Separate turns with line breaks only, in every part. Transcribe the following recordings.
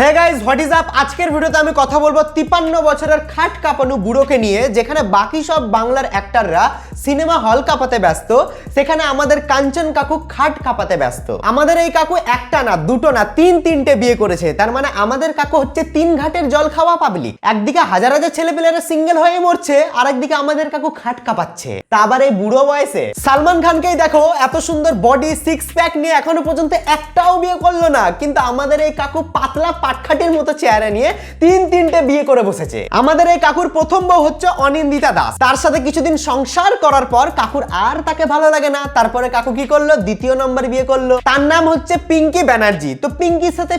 Hey guys, what is up? আজকের ভিডিওতে আমি কথা বলবো 53 বছরের খাট কাঁপানো বুড়োকে নিয়ে। যেখানে বাকি সব বাংলার অ্যাক্টররা সিনেমা হল কাঁপাতে ব্যস্ত, সেখানে আমাদের কাঞ্চন কাকু খাট কাঁপাতে ব্যস্ত। আমাদের এই কাকু একটা না, দুটো না, তিনটে বিয়ে করেছে। তার মানে আমাদের কাকু হচ্ছে 3 ঘাটের জল খাওয়া পাবলিক। একদিকে হাজার হাজার ছেলেপেলেরা সিঙ্গেল হয়ে মরছে, আর একদিকে আমাদের কাকু খাট কাঁপাচ্ছে, তা আবার এই বুড়ো বয়সে। সালমান খানকেই দেখো, এত সুন্দর বডি, 6 প্যাক নিয়ে এখনো পর্যন্ত একটাও বিয়ে করলো না, কিন্তু আমাদের এই কাকু পাতলা পাটখাটির মতো চেহারা নিয়ে তিনটে বিয়ে করে বসেছে। আমাদের এই কাকুর প্রথম বউ হচ্ছে অনিন্দিতা দাস। তার সাথে কিছুদিন সংসার করার পর কাকুর আর তাকে ভালো লাগে না। তারপরে কাকু কি করলো? দ্বিতীয় নম্বর বিয়ে করলো। তার নাম হচ্ছে পিঙ্কি ব্যানার্জি। তো পিঙ্কির সাথে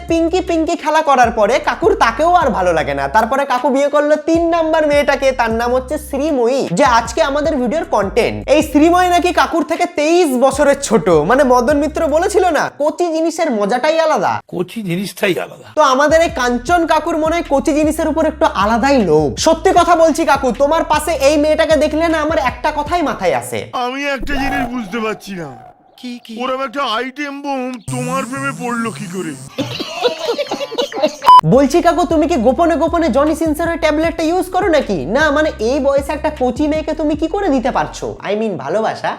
পিঙ্কি খেলা করার পরে কাকুর তাকেও আর ভালো লাগে না। তারপরে কাকু বিয়ে করলো 3 নম্বর মেয়েটাকে, তার নাম হচ্ছে শ্রীময়ী, যে আজকে আমাদের ভিডিওর কন্টেন্ট। এই শ্রীময়ী নাকি কাকুর থেকে 23 বছরের ছোট। মানে মদন মিত্র বলেছিল না, কচি জিনিসের মজাটাই আলাদা,
কচি জিনিসটাই আলাদা।
তো আমাদের এই কাঞ্চন কাকুর মনে হয় কচি জিনিসের উপর একটু আলাদাই লোভ। সত্যি কথা বলছি কাকু, তোমার পাশে এই মেয়েটাকে দেখলে না আমার একটা কথাই মাথায় আসে।
আমি একটা জিনিস বুঝতে পারছি না,
কি
ওরকম একটা আইটেম বোম তোমার প্রেমে পড়লো কি করে?
বলছি কাকু, তুমি কি গোপনে গোপনে জনি সিনসারের ট্যাবলেটটা ইউজ করো নাকি? না মানে এই বয়সে একটা কচি মেয়েকে তুমি কি করে দিতে পারছো? আই মিন ভালোবাসা।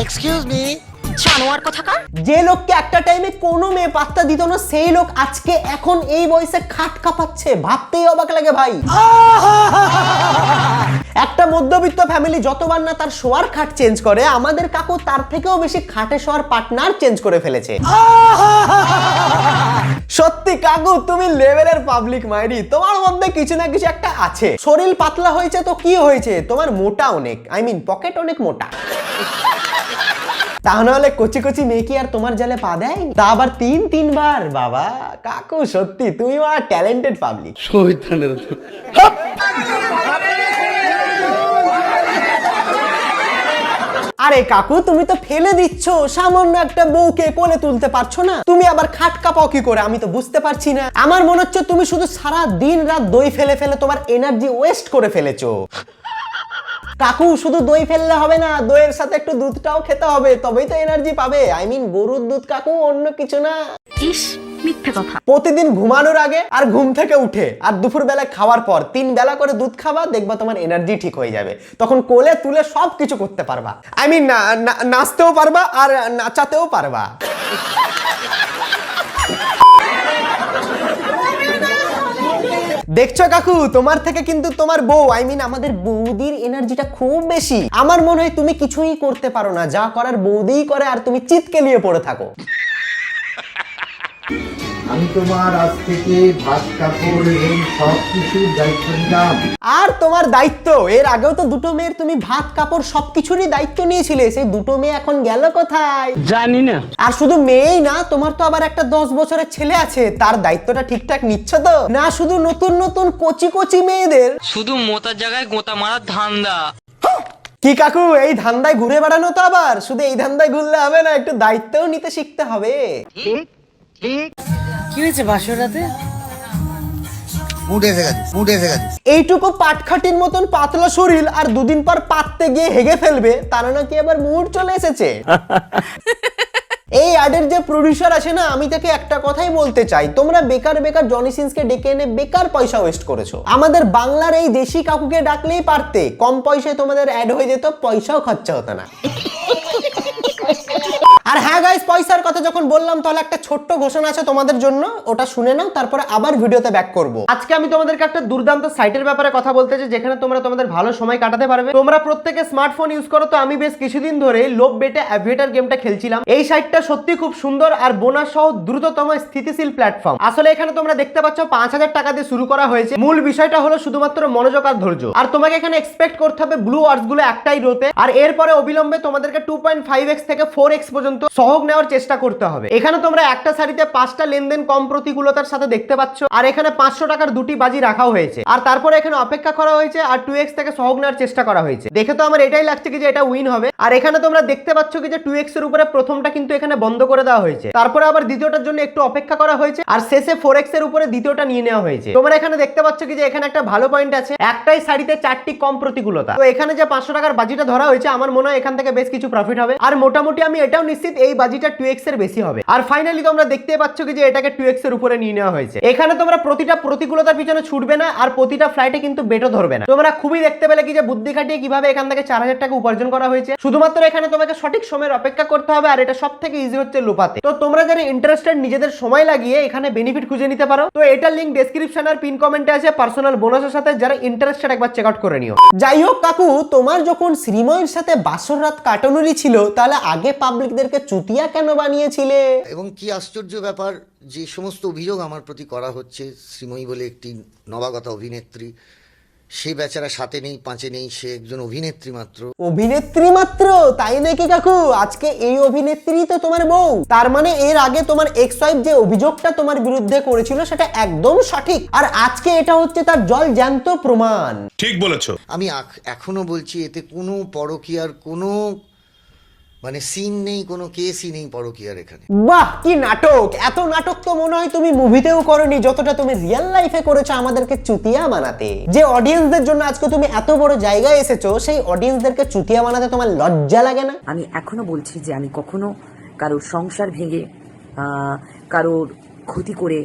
এক্সকিউজ মি, জানোয়ার কোথাকার।
যে লোককে একটা টাইমে কোনো মেয়ে পাত্তা দিত না, সেই লোক আজকে এখন এই বয়সে খাট কাঁপাচ্ছে, ভাবতেই অবাক লাগে ভাই। একটা মধ্যবিত্ত ফ্যামিলি যতবার না তার শোয়ার খাট চেঞ্জ করে, আমাদের কাকু তার থেকেও বেশি খাটে শোয়ার পার্টনার চেঞ্জ করে ফেলেছে। সত্যি কাকু, তুমি লেভেলের পাবলিক মাইরি। তোমার মধ্যে কিছু না কিছু একটা আছে। শরীর পাতলা হয়েছে তো কি হয়েছে, তোমার মোটা অনেক, আই মিন পকেট অনেক মোটা। তাহলে কচি কচি মেয়ে কি আর তোমার জালে পা দেয়? তা আবার 3 বার? বাবা কাকু, সত্যি তুমি আর ট্যালেন্টেড পাবলিক। আরে কাকু, তুমি তো ফেলে দিচ্ছ, সামান্য একটা বউকে কোলে তুলতে পারছো না, তুমি আবার খাট কাঁপাও কি করে? আমি তো বুঝতে পারছি না। আমার মনে হচ্ছে তুমি শুধু সারা দিন রাত দই ফেলে ফেলে তোমার এনার্জি ওয়েস্ট করে ফেলেছো। কাকু, শুধু দই ফেললে হবে না, দইয়ের সাথে একটু দুধটাও খেতে হবে, তবেই তো এনার্জি পাবে। আই মিন গরুর দুধ কাকু, অন্য কিছু না।
ইস, মিথ্যে কথা।
প্রতিদিন ঘুমানোর আগে আর ঘুম থেকে উঠে আর দুপুর বেলা খাওয়ার পর 3 বেলা করে দুধ খাবা, দেখবা তোমার এনার্জি ঠিক হয়ে যাবে। তখন কোলে তুলে সব কিছু করতে পারবা। আই মিন নাচতেও পারবা আর নাচাতেও পারবা। দেখছো কাকু, তোমার থেকে কিন্তু তোমার বউ, আই মিন আমাদের বৌদির এনার্জিটা খুব বেশি। আমার মনে হয় তুমি কিছুই করতে পারো না, যা করার বৌদিই করে আর তুমি চিৎকে নিয়ে পড়ে থাকো।
আমি তোমার আজ থেকে ভাত কাপড় এবং সব কিছুর দায়িত্ব নিলাম।
আর তোমার দায়িত্ব, এর আগেও তো 2টো মেয়ের তুমি ভাত কাপড় সবকিছুরই দায়িত্ব নিয়েছিলে। সেই 2টো মেয়ে এখন গেল কোথায়
জানি না।
আর শুধু মেয়েই না, তোমার তো আবার একটা 10 বছরের ছেলে আছে, তার দায়িত্বটা ঠিকঠাক নিচ্ছ তো না? শুধু নতুন নতুন কচি মেয়েদের
শুধু মোতার জায়গায় গোতা মারার ধান্দা।
কি কাকু, এই ধান্দায় ঘুরে বেড়ানো তো আবার? শুধু এই ধান্দায় ঘুরলে হবে না, একটু দায়িত্বও নিতে শিখতে হবে।
কি হয়েছে বাসরাতে? মুড এসে গেছে।
এইটুকু পাটখাটির মতন পাতলা শরীর আর 2 দিন পর পাততে গিয়ে হেগে ফেলবে, তার নাকি আবার মুড চলে এসেছে। এই অ্যাডের যে প্রোডিউসার আছে না, আমি তাকে একটা কথাই বলতে চাই, তোমরা বেকার জনি সিনসকে ডেকে এনে বেকার পয়সা ওয়েস্ট করেছো। আমাদের বাংলার এই দেশি কাকুকে ডাকলেই পারতে, কম পয়সায় তোমাদের অ্যাড হয়ে যেত, পয়সাও খরচা হতো না। আর হ্যাঁ গাইস, পয়সার কথা যখন বললাম, তাহলে একটা ছোট্ট ঘোষণা আছে তোমাদের জন্য, ওটা শুনে নাও, তারপরে আবার ভিডিওতে ব্যাক করব। আজকে আমি তোমাদেরকে একটা দুর্দান্ত সাইটের ব্যাপারে কথা বলতে চাই, যেখানে তোমরা তোমাদের ভালো সময় কাটাতে পারবে। তোমরা প্রত্যেকে স্মার্টফোন ইউজ করো, তো আমি বেশ কিছুদিন ধরে লোভ বেটে অ্যাভিয়েটার গেমটা খেলছিলাম। এই সাইটটা সত্যি খুব সুন্দর আর বোনাস সহ দ্রুততম স্থিতিশীল প্ল্যাটফর্ম। আসলে এখানে তোমরা দেখতে পাচ্ছ 5000 টাকা দিয়ে শুরু করা হয়েছে। মূল বিষয়টা হলো শুধুমাত্র মনোযোগ আর ধৈর্য। আর তোমাকে এখানে এক্সপেক্ট করতে হবে ব্লু ওয়ার্ডস গুলো একটাই রোতে, আর এরপরে অবিলম্বে তোমাদেরকে 2.5x থেকে 4x পর্যন্ত সহগ নেওয়ার চেষ্টা করতে হবে। এখানে তোমরা একটা সারিতে 5টা লেনদেন কম প্রতিকূলতার সাথে দেখতে পাচ্ছ, আর এখানে 500 টাকার 2টি বাজি রাখাও হয়েছে। আর তারপরে এখানে অপেক্ষা করা হয়েছে আর 2x থেকে সহগ নেওয়ার চেষ্টা করা হয়েছে। দেখে তো আমার এটাই লাগছে কি যে এটা উইন হবে। আর এখানে তোমরা দেখতে পাচ্ছ কি যে 2x এর উপরে প্রথমটা কিন্তু এখানে বন্ধ করে দেওয়া হয়েছে, তারপরে আবার দ্বিতীয়টার জন্য একটু অপেক্ষা করা হয়েছে, আর শেষে 4x এর উপরে দ্বিতীয়টা নিয়ে নেওয়া হয়েছে। তোমরা এখানে দেখতে পাচ্ছ কি যে এখানে একটা ভালো পয়েন্ট আছে, একটাই সারিতে 4টি কম প্রতিকূলতা। তো এখানে যে 500 টাকার বাজিটা ধরা হয়েছে, আমার মনে হয় এখান থেকে বেশ কিছু প্রফিট হবে। আর মোটামুটি আমি এটাও নিশ্চিত নিশ্চিত এই বাজিটা 2x এর বেশি হবে। আর ফাইনালি তোমরা দেখতে পাচ্ছ কি যে এটাকে 2x এর উপরে নিয়ে নেওয়া হয়েছে। এখানে তোমরা প্রতিটা প্রতিকূলতার পিছনে ছুটবে না, আর প্রতিটা ফ্লাইটে কিন্তু বেটও ধরবে না। তোমরা খুবই দেখতে পেলে কি যে বুদ্ধি খাটিয়ে কিভাবে এখান থেকে 4000 টাকা উপার্জন করা হয়েছে। শুধুমাত্র এখানে তোমাকে সঠিক সময়ের অপেক্ষা করতে হবে, আর এটা সব থেকে ইজি হচ্ছে লুপাতে। তো তোমরা যারা ইন্টারেস্টেড নিজেদের সময় লাগিয়ে এখানে বেনিফিট খুঁজে নিতে পারো। তো এটার লিংক ডেসক্রিপশন আর পিন কমেন্টে আছে পার্সোনাল বোনাসের সাথে, যারা ইন্টারেস্টেড একবার চেক আউট করে নিও। যাই হোক কাকু, তোমার যখন শ্রীময়ের সাথে বাসর রাত কাটানোরই ছিল, তাহলে আগে পাবলিকদেরকে চুতিয়া কেন বানিয়েছিলে?
এবং কি আশ্চর্য ব্যাপার, যে সমস্ত অভিযোগ আমার প্রতি করা হচ্ছে, শ্রীময়ী বলে একটি নবাগতা অভিনেত্রী, সে বেচারা সাথে নেই পাঁচে নেই, সে একজন অভিনেত্রী মাত্র।
অভিনেত্রী মাত্র? তাই নাকি কাকু? আজকে এই অভিনেত্রী তো তোমার বউ। তার মানে এর আগে তোমার এক্স ওয়াইফ যে অভিযোগটা তোমার বিরুদ্ধে করেছিল সেটা একদম সঠিক, আর আজকে এটা হচ্ছে তার জল জ্যান্ত প্রমাণ।
ঠিক বলেছো।
আমি এখনো বলছি, এতে কোনো পরকীয়ার কোনো মানে সিন নেই, কোনো কেসই নেই পরকীয়ার এখানে।
বাহ, কি নাটক! এত নাটক তো মনে হয় তুমি মুভিতেও করনি যতটা তুমি রিয়েল লাইফে করেছো আমাদেরকে চুতিয়া বানাতে। যে অডিয়েন্সদের জন্য আজকে তুমি এত বড় জায়গায় এসেছো, সেই অডিয়েন্সদেরকে চুতিয়া বানাতে তোমার লজ্জা লাগে না?
আমি এখনো বলছি যে আমি কখনো কারোর সংসার ভেঙে কারোর ক্ষতি করে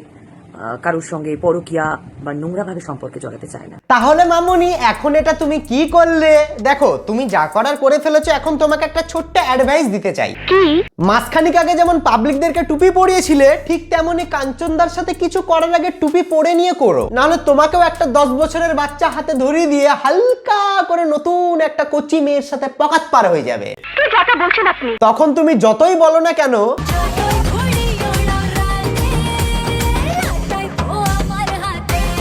কারোর সঙ্গে পরকীয়া বা নোংরাভাবে সম্পর্কে জড়াতে চাই না।
তাহলে মামুনি, এখন এটা তুমি কি করলে? দেখো, তুমি যা করার করে ফেলেছো, এখন তোমাকে একটা ছোট্ট অ্যাডভাইস দিতে চাই।
কি?
মাসখানিক আগে যেমন পাবলিকদেরকে টুপি পরিয়েছিলে, ঠিক তেমনি কাঞ্চনদার সাথে কিছু করার আগে টুপি পরে নিয়ে করো, নাহলে তোমাকেও একটা 10 বছরের বাচ্চা হাতে ধরিয়ে দিয়ে হালকা করে নতুন একটা কচি মেয়ের সাথে পকাত পার হয়ে যাবে।
কি যাতা বলছেন আপনি?
তখন তুমি যতই বলো না কেন,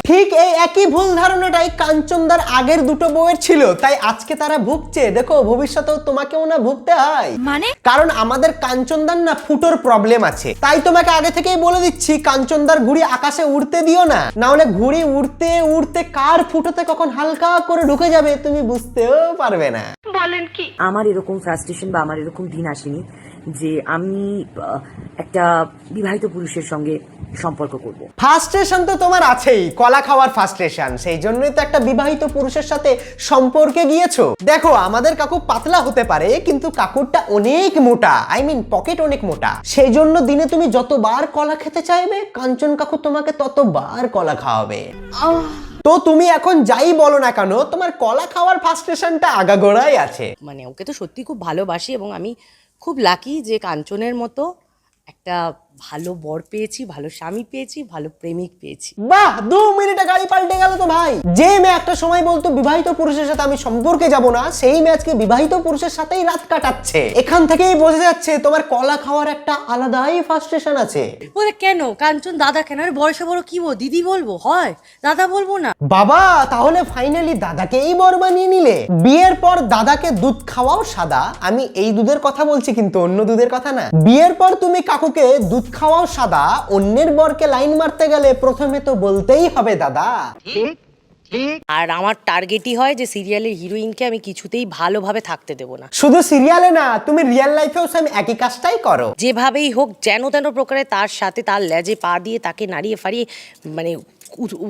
ঠিক এই একই ভুল ধারণাটাই কাঞ্চনদার আগের দুটো বউয়ের ছিল, তাই আজকে তারা ভুগছে। দেখো, ভবিষ্যতেও তোমাকেও না ভুগতে হয়।
মানে?
কারণ আমাদের কাঞ্চনদার না ফুটোর প্রবলেম আছে। তাই তোমাকে আগে থেকেই বলে দিচ্ছি, কাঞ্চনদার ঘুড়ি আকাশে উড়তে দিও না, না হলে ঘুড়ি উড়তে উড়তে কার ফুটোতে কখন হালকা করে ঢুকে যাবে তুমি বুঝতেও পারবে না।
বলেন কি?
আমার এরকম ফ্রাস্ট্রেশন বা আমার এরকম দিন আসেনি যে আমি একটা বিবাহিত পুরুষের সঙ্গে সম্পর্ক করব।
ফার্স্ট্রেশন তো তোমার আছেই, কলা খাওয়ার ফার্স্ট্রেশন, সেই জন্যই তো একটা বিবাহিত পুরুষের সাথে সম্পর্কে গিয়েছো। দেখো, আমাদের কাকু পাতলা হতে পারে, কিন্তু কাকুরটা অনেক মোটা, আই মিন পকেট অনেক মোটা। সেই জন্য দিনে তুমি যতবার কলা খেতে চাইবে, কাঞ্চন কাকু তোমাকে ততবার কলা খাওয়াবে। তো তুমি এখন যাই বলো না কেন, তোমার কলা খাওয়ার ফার্স্ট্রেশনটা আগাগোড়াই আছে।
মানে ওকে তো সত্যি খুব ভালোবাসি, এবং আমি খুব লাকি যে কাঞ্চনের মতো একটা ভালো বর পেয়েছি, ভালো স্বামী পেয়েছি, ভালো প্রেমিক পেয়েছি।
বাহ, 2 মিনিটে গাড়ি পাল্টে গেল তো ভাই। যে মেয়ে একটা সময় বলতো বিবাহিত পুরুষের সাথে আমি সম্পর্কে যাব না, সেই মেয়ে আজকে বিবাহিত পুরুষের সাথেই রাত কাটাচ্ছে। এখান থেকেই বোঝা যাচ্ছে তোমার কলা খাওয়ার একটা আলাদাই ফার্স্ট্রেশন আছে।
ওরে কেন কাঞ্চন দাদা কেন? আরে বয়সে বড় কি বল, দিদি বলবো? হয় দাদা বলবো না?
বাবা, তাহলে ফাইনালি দাদাকেই বর বানিয়ে নিলে? বিয়ের পর দাদাকে দুধ খাওয়াও সাদা। আমি এই দুধের কথা বলছি, কিন্তু অন্য দুধের কথা না। বিয়ের পর তুমি কাকুকে দুধ খাওয়াও সাদা, অন্যের বরকে লাইন মারতে গেলে প্রথমে তো বলতেই হবে দাদা।
আর আমার টার্গেটই হয় যে সিরিয়ালের হিরোইনকে আমি কিছুতেই ভালোভাবে থাকতে দেবো না।
শুধু সিরিয়ালে না, তুমি রিয়েল লাইফেও সেম একই কাজটাই করো।
যেভাবেই হোক, যেন তেন প্রকারে তার সাথে তার লেজে পা দিয়ে তাকে নাড়িয়ে ফাড়িয়ে মানে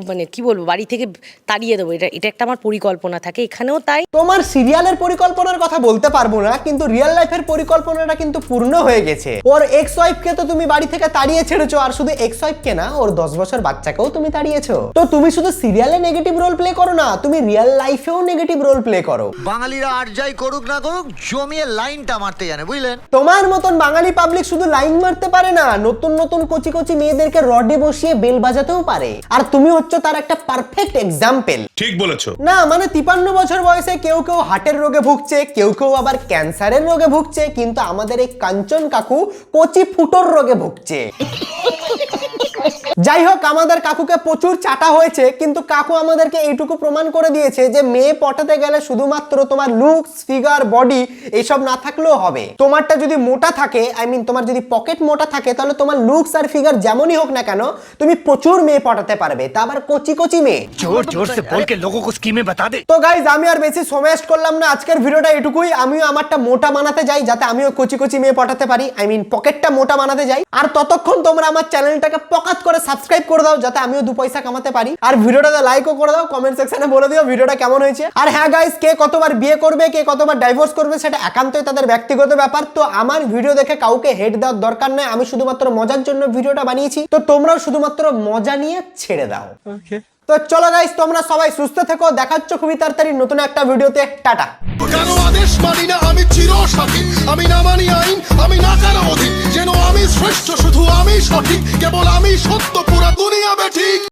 মানে কি বলবো, বাড়ি থেকে তাড়িয়ে দেবো। এটা একটা আমার পরিকল্পনা থাকে, এখানেও তাই।
তোমার সিরিয়ালের পরিকল্পনার কথা বলতে পারবো না, কিন্তু রিয়েল লাইফের পরিকল্পনাটা কিন্তু পূর্ণ হয়ে গেছে। ওর এক্স ওয়াইফকে তো তুমি বাড়ি থেকে তাড়িয়ে ছেড়েছো, আর শুধু এক্স ওয়াইফকে না, ওর 10 বছর বাচ্চাকেও তুমি তাড়িয়েছো। তো তুমি শুধু সিরিয়ালে নেগেটিভ রোল প্লে করো না, তুমি রিয়েল লাইফেও নেগেটিভ রোল প্লে করো।
বাঙালিরা আর যাই করুক না করুক, জমিয়ে লাইনটা মারতে জানে, বুঝলেন?
তোমার মতন বাঙালি পাবলিক শুধু লাইন মারতে পারে না, নতুন নতুন কচি কচি মেয়েদেরকে রডে বসিয়ে বেল বাজাতেও পারে। আর তুমি হচ্ছে তার একটা পারফেক্ট এক্সাম্পল।
ঠিক বলেছো।
না মানে 53 বছর বয়সে কেউ কেউ হার্টের রোগে ভুগছে, কেউ কেউ আবার ক্যান্সারের রোগে ভুগছে, কিন্তু আমাদের এই কাঞ্চন কাকু কচি ফুটোর রোগে ভুগছে। যাই হোক, আমাদের কাকুকে প্রচুর চাটা হয়েছে, কিন্তু কাকু আমাদেরকে এইটুকু প্রমাণ করে দিয়েছে যে মেয়ে পটাতে গেলে শুধুমাত্র তোমার লুকস, ফিগার, বডি এইসব না থাকলেও হবে। তোমারটা যদি মোটা থাকে, আই মিন তোমার যদি পকেট মোটা থাকে, তাহলে তোমার লুকস আর ফিগার যেমনই হোক না কেন, তুমি প্রচুর মেয়ে পটাতে পারবে, তা আবার কচি কচি মেয়ে।
जोर जोर से बोल के लोगों को स्कीमें बता दे।
তো গাইজ, আমি আর বেশি সময় ওয়েস্ট করলাম না, আজকের ভিডিওটা এটুকুই। আমিও আমারটা মোটা বানাতে যাই, যাতে আমিও কচি কচি মেয়ে পটাতে পারি, আই মিন পকেটটা মোটা বানাতে যাই। আর ততক্ষণ তোমরা আমার চ্যানেলটাকে পকাত করে সাবস্ক্রাইব করে দাও যাতে আমিও 2 পয়সা কামাতে পারি, আর ভিডিওটাতে লাইকও করে দাও, কমেন্ট সেকশনে বলে দিও ভিডিওটা কেমন হয়েছে। আর হ্যাঁ গাইস, কে কতবার বিয়ে করবে, কে কতবার ডাইভোর্স করবে সেটা একান্তই তাদের ব্যক্তিগত ব্যাপার। তো আমার ভিডিও দেখে কাউকে হেড দেওয়ার দরকার নেই, আমি শুধুমাত্র মজার জন্য ভিডিওটা বানিয়েছি, তো তোমরাও শুধুমাত্র মজা নিয়ে ছেড়ে দাও। তো চলো গাইস, তোমরা সবাই সুস্থ থেকো, দেখা হচ্ছে খুবই তাড়াতাড়ি নতুন একটা ভিডিওতে। টাটা।
কারো আদেশ মানি না আমি চিরসঠিক, আমি না মানি আইন, আমি না কারো অধীন, যেন আমি শ্রেষ্ঠ, শুধু আমি সঠিক, কেবল আমি সত্য, পুরা দুনিয়া বেঠিক।